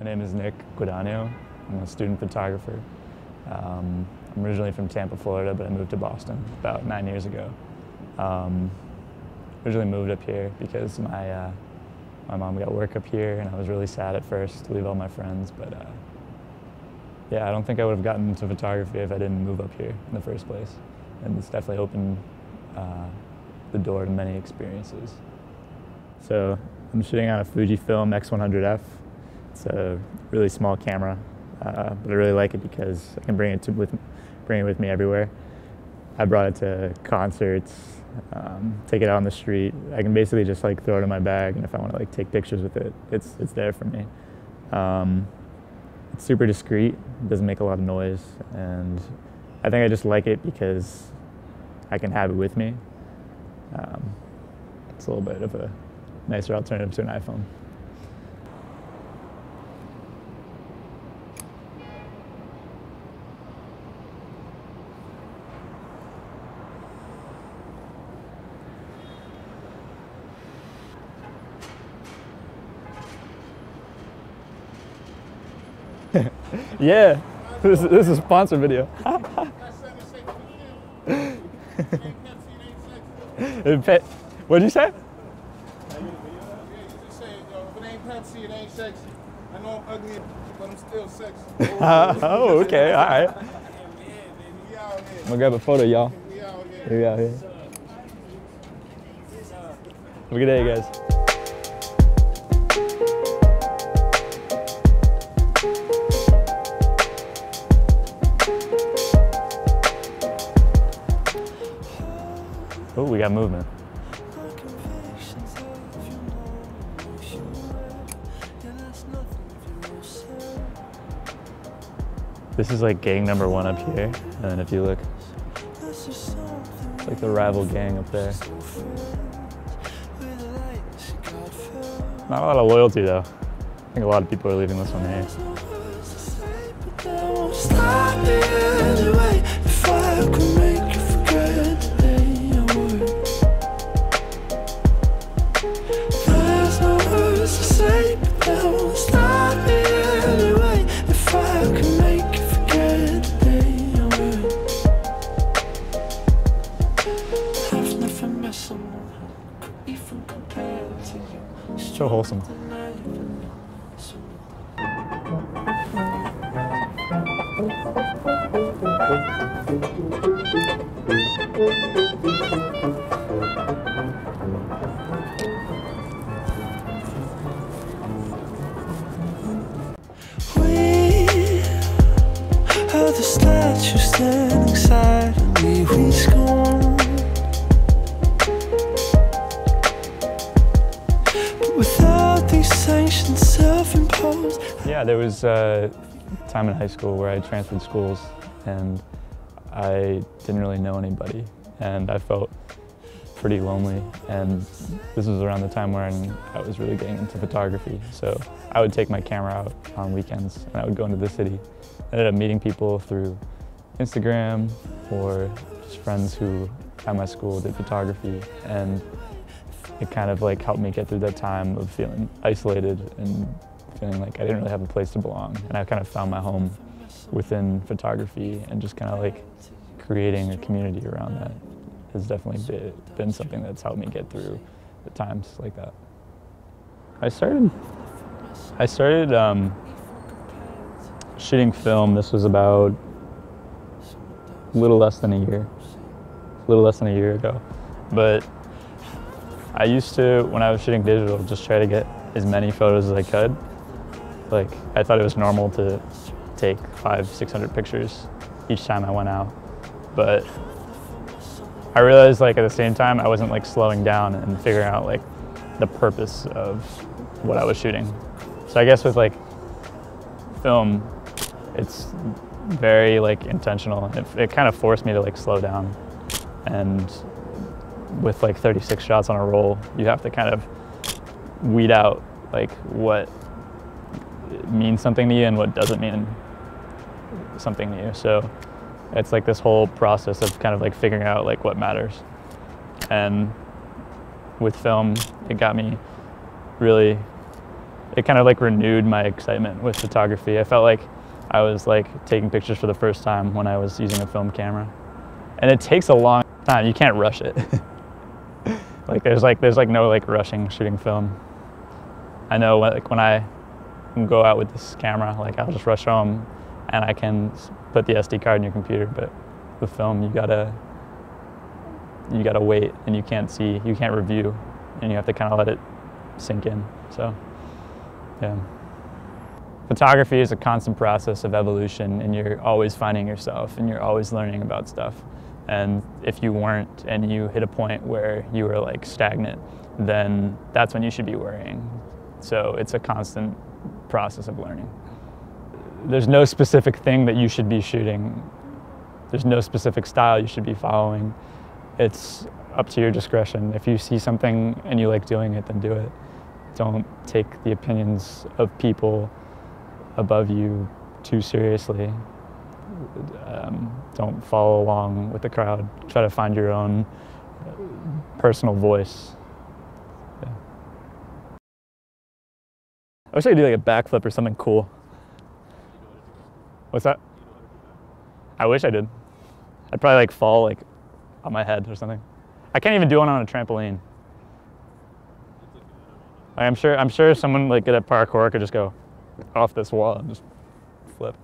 My name is Nick Guadagno. I'm a student photographer. I'm originally from Tampa, Florida, but I moved to Boston about 9 years ago. Originally moved up here because my mom got work up here, and I was really sad at first to leave all my friends. But yeah, I don't think I would have gotten into photography if I didn't move up here in the first place. And it's definitely opened the door to many experiences. So I'm shooting on a Fujifilm X100F. It's a really small camera, but I really like it because I can bring it with me everywhere. I brought it to concerts, take it out on the street. I can basically just like throw it in my bag, and if I want to like take pictures with it, it's there for me. It's super discreet, it doesn't make a lot of noise, and I think I just like it because I can have it with me. It's a little bit of a nicer alternative to an iPhone. Yeah, this is a sponsored video. What'd you say? If it ain't Pepsi, it ain't sexy. I know I'm ugly, but I'm still sexy. Oh, okay, all right. I'm gonna grab a photo, y'all. We out here. Have a good day, guys. Oh, we got movement. This is like gang number 1 up here, and then if you look, it's like the rival gang up there. Not a lot of loyalty though. I think a lot of people are leaving this one here. So wholesome. We are the statue standing silently, we scorn. But without these sanctions self-imposed. Yeah, there was a time in high school where I transferred schools and I didn't really know anybody, and I felt pretty lonely, and this was around the time when I was really getting into photography. So I would take my camera out on weekends and I would go into the city. I ended up meeting people through Instagram or just friends who at my school did photography, and it kind of like helped me get through that time of feeling isolated and feeling like I didn't really have a place to belong. And I kind of found my home within photography, and just kind of like creating a community around that has definitely been something that's helped me get through the times like that. I started shooting film. This was about a little less than a year ago. But I used to, when I was shooting digital, just try to get as many photos as I could. Like, I thought it was normal to take 500-600 pictures each time I went out. But I realized, like, at the same time, I wasn't like slowing down and figuring out like the purpose of what I was shooting. So I guess with like film, it's very like intentional. It kind of forced me to like slow down. And with like 36 shots on a roll, you have to kind of weed out like what means something to you and what doesn't mean something to you. So it's like this whole process of kind of like figuring out like what matters. And with film, it got me really it kind of like renewed my excitement with photography. I felt like I was like taking pictures for the first time when I was using a film camera. And it takes a long time. You can't rush it. there's no like rushing shooting film. I know when I can go out with this camera, like I'll just rush home and I can put the SD card in your computer, but with film you gotta wait, and you can't review, and you have to kind of let it sink in. So yeah. Photography is a constant process of evolution, and you're always finding yourself and you're always learning about stuff. And if you weren't and you hit a point where you were like stagnant, then that's when you should be worrying. So it's a constant process of learning. There's no specific thing that you should be shooting. There's no specific style you should be following. It's up to your discretion. If you see something and you like doing it, then do it. Don't take the opinions of people above you too seriously. Don't follow along with the crowd. Try to find your own personal voice. Yeah. I wish I could do like a backflip or something cool. What's that? I wish I did. I'd probably like fall like on my head or something. I can't even do one on a trampoline. I'm sure someone like good at parkour could just go off this wall and just flip.